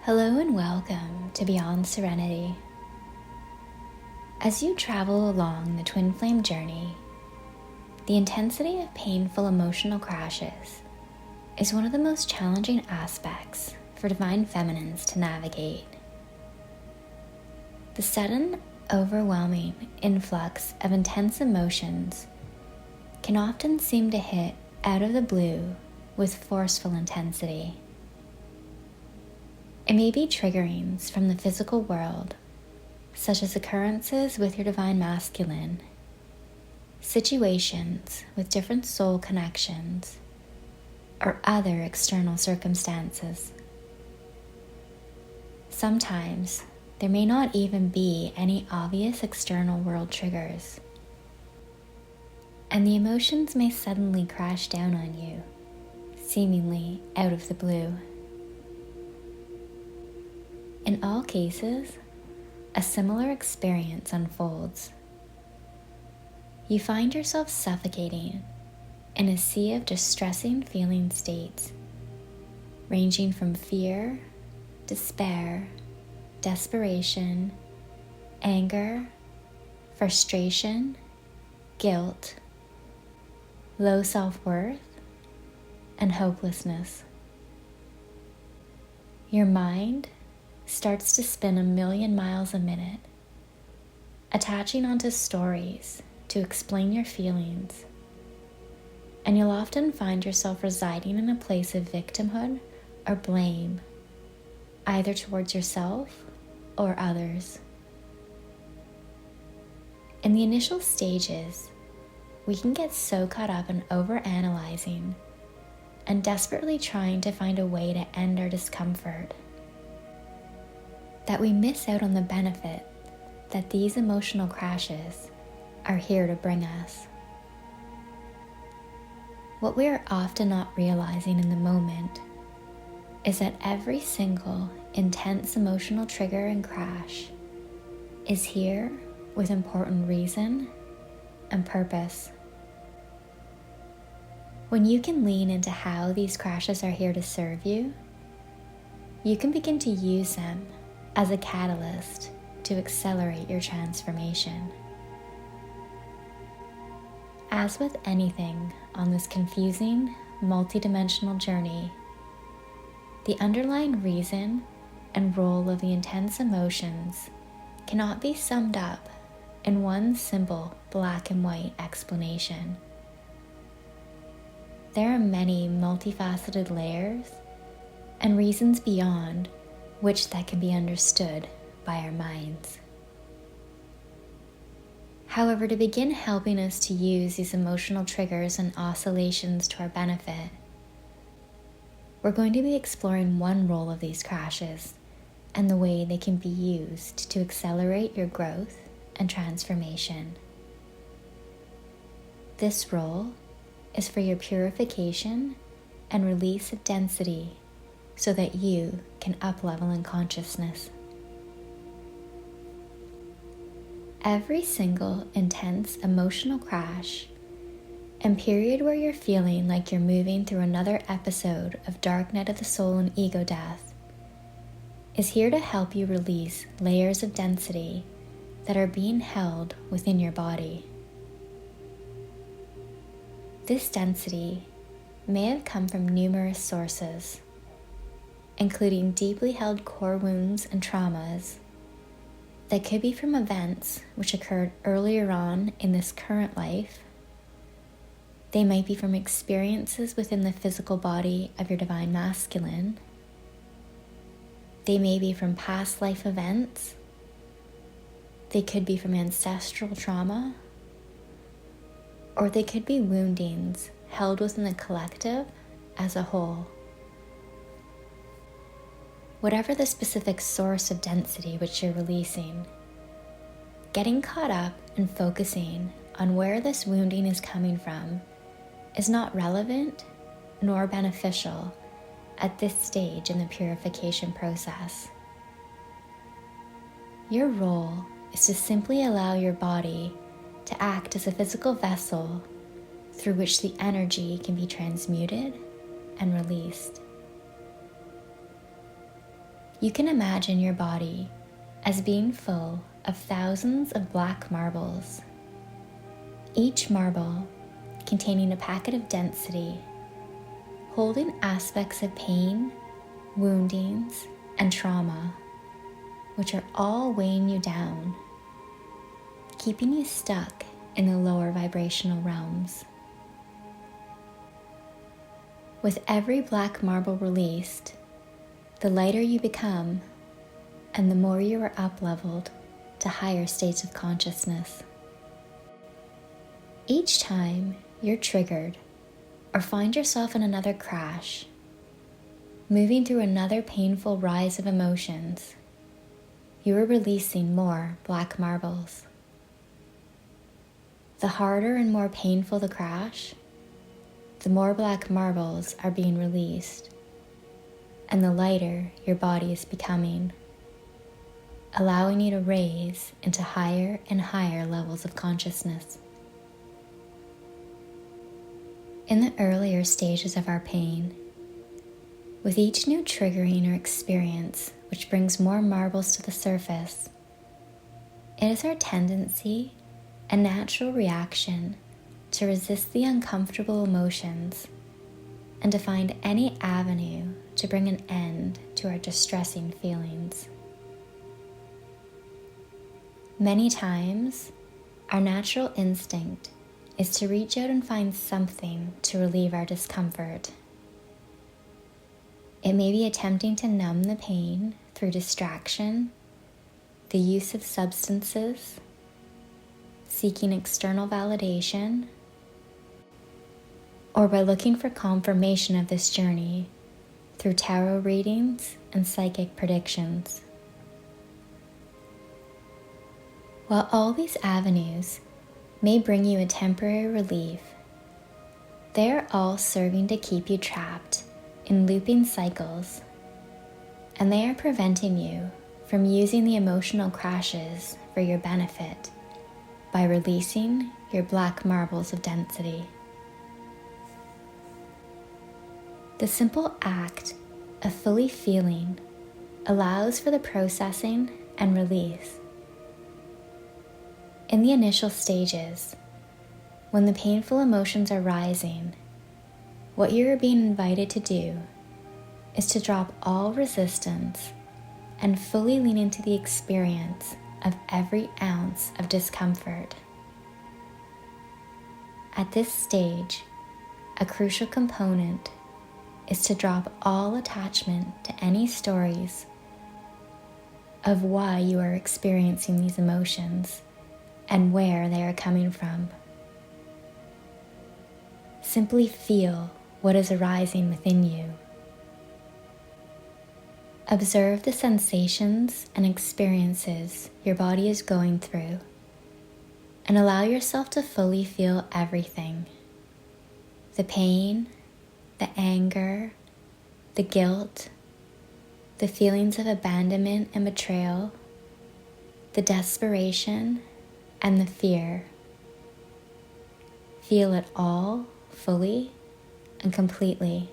Hello and welcome to Beyond Serenity. As you travel along the twin flame journey, the intensity of painful emotional crashes is one of the most challenging aspects for divine feminines to navigate. The sudden, overwhelming influx of intense emotions can often seem to hit out of the blue with forceful intensity. It may be triggerings from the physical world, such as occurrences with your divine masculine, situations with different soul connections, or other external circumstances. Sometimes there may not even be any obvious external world triggers, and the emotions may suddenly crash down on you, seemingly out of the blue. In all cases, a similar experience unfolds. You find yourself suffocating in a sea of distressing feeling states, ranging from fear, despair, desperation, anger, frustration, guilt, low self-worth, and hopelessness. Your mind starts to spin 1,000,000 miles a minute, attaching onto stories to explain your feelings, and you'll often find yourself residing in a place of victimhood or blame, either towards yourself or others. In the initial stages, we can get so caught up in overanalyzing and desperately trying to find a way to end our discomfort that we miss out on the benefit that these emotional crashes are here to bring us. What we are often not realizing in the moment is that every single intense emotional trigger and crash is here with important reason and purpose. When you can lean into how these crashes are here to serve you, you can begin to use them as a catalyst to accelerate your transformation. As with anything on this confusing, multidimensional journey, the underlying reason and role of the intense emotions cannot be summed up in one simple black and white explanation. There are many multifaceted layers and reasons beyond which that can be understood by our minds. However, to begin helping us to use these emotional triggers and oscillations to our benefit, we're going to be exploring one role of these crashes and the way they can be used to accelerate your growth and transformation. This role is for your purification and release of density so that you can up-level in consciousness. Every single intense emotional crash and period where you're feeling like you're moving through another episode of dark night of the soul and ego death is here to help you release layers of density that are being held within your body. This density may have come from numerous sources, including deeply held core wounds and traumas that could be from events which occurred earlier on in this current life. They might be from experiences within the physical body of your divine masculine. They may be from past life events. They could be from ancestral trauma, or they could be woundings held within the collective as a whole. Whatever the specific source of density which you're releasing, getting caught up and focusing on where this wounding is coming from is not relevant nor beneficial at this stage in the purification process. Your role is to simply allow your body to act as a physical vessel through which the energy can be transmuted and released. You can imagine your body as being full of thousands of black marbles, each marble containing a packet of density, holding aspects of pain, woundings, and trauma, which are all weighing you down, keeping you stuck in the lower vibrational realms. With every black marble released, the lighter you become and the more you are up-leveled to higher states of consciousness. Each time you're triggered or find yourself in another crash, moving through another painful rise of emotions, you are releasing more black marbles. The harder and more painful the crash, the more black marbles are being released, and the lighter your body is becoming, allowing you to raise into higher and higher levels of consciousness. In the earlier stages of our pain, with each new triggering or experience which brings more marbles to the surface, it is our tendency and natural reaction to resist the uncomfortable emotions and to find any avenue to bring an end to our distressing feelings. Many times, our natural instinct is to reach out and find something to relieve our discomfort. It may be attempting to numb the pain through distraction, the use of substances, seeking external validation, or by looking for confirmation of this journey through tarot readings and psychic predictions. While all these avenues may bring you a temporary relief, they are all serving to keep you trapped in looping cycles, and they are preventing you from using the emotional crashes for your benefit by releasing your black marbles of density. The simple act of fully feeling allows for the processing and release. In the initial stages, when the painful emotions are rising, what you are being invited to do is to drop all resistance and fully lean into the experience of every ounce of discomfort. At this stage, a crucial component is to drop all attachment to any stories of why you are experiencing these emotions and where they are coming from. Simply feel what is arising within you. Observe the sensations and experiences your body is going through, and allow yourself to fully feel everything: the pain, the anger, the guilt, the feelings of abandonment and betrayal, the desperation, and the fear. Feel it all fully and completely.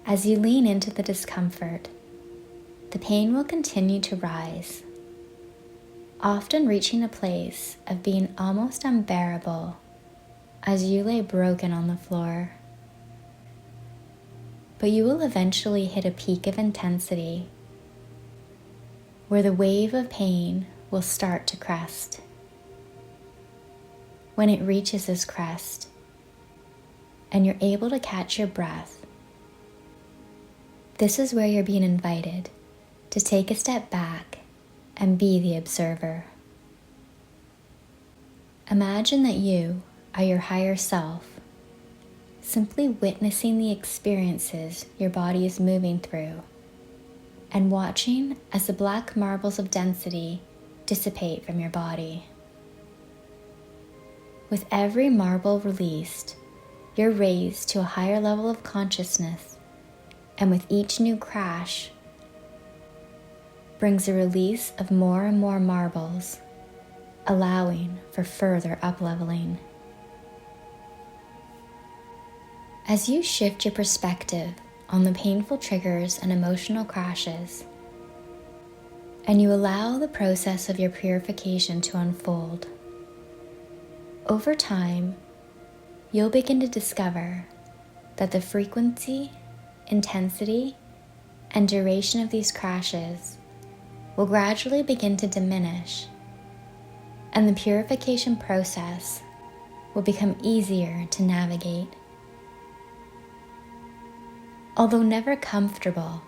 As you lean into the discomfort, the pain will continue to rise, often reaching a place of being almost unbearable as you lay broken on the floor. But you will eventually hit a peak of intensity where the wave of pain will start to crest. When it reaches this crest and you're able to catch your breath, this is where you're being invited to take a step back and be the observer. Imagine that you are your higher self, simply witnessing the experiences your body is moving through and watching as the black marbles of density dissipate from your body. With every marble released, you're raised to a higher level of consciousness, and with each new crash brings a release of more and more marbles, allowing for further up-leveling. As you shift your perspective on the painful triggers and emotional crashes, and you allow the process of your purification to unfold. Over time, you'll begin to discover that the frequency, intensity, and duration of these crashes will gradually begin to diminish, and the purification process will become easier to navigate. Although never comfortable,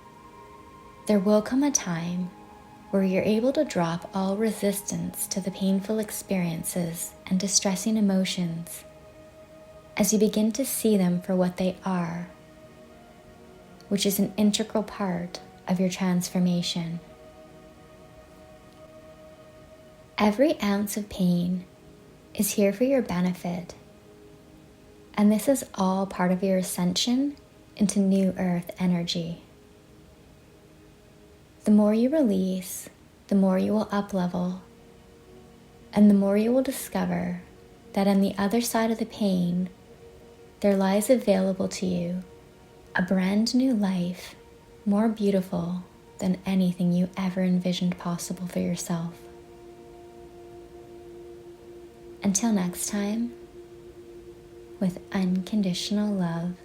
there will come a time where you're able to drop all resistance to the painful experiences and distressing emotions as you begin to see them for what they are, which is an integral part of your transformation. Every ounce of pain is here for your benefit, and this is all part of your ascension into new earth energy. The more you release, the more you will up-level, and the more you will discover that on the other side of the pain, there lies available to you a brand new life, more beautiful than anything you ever envisioned possible for yourself. Until next time, with unconditional love.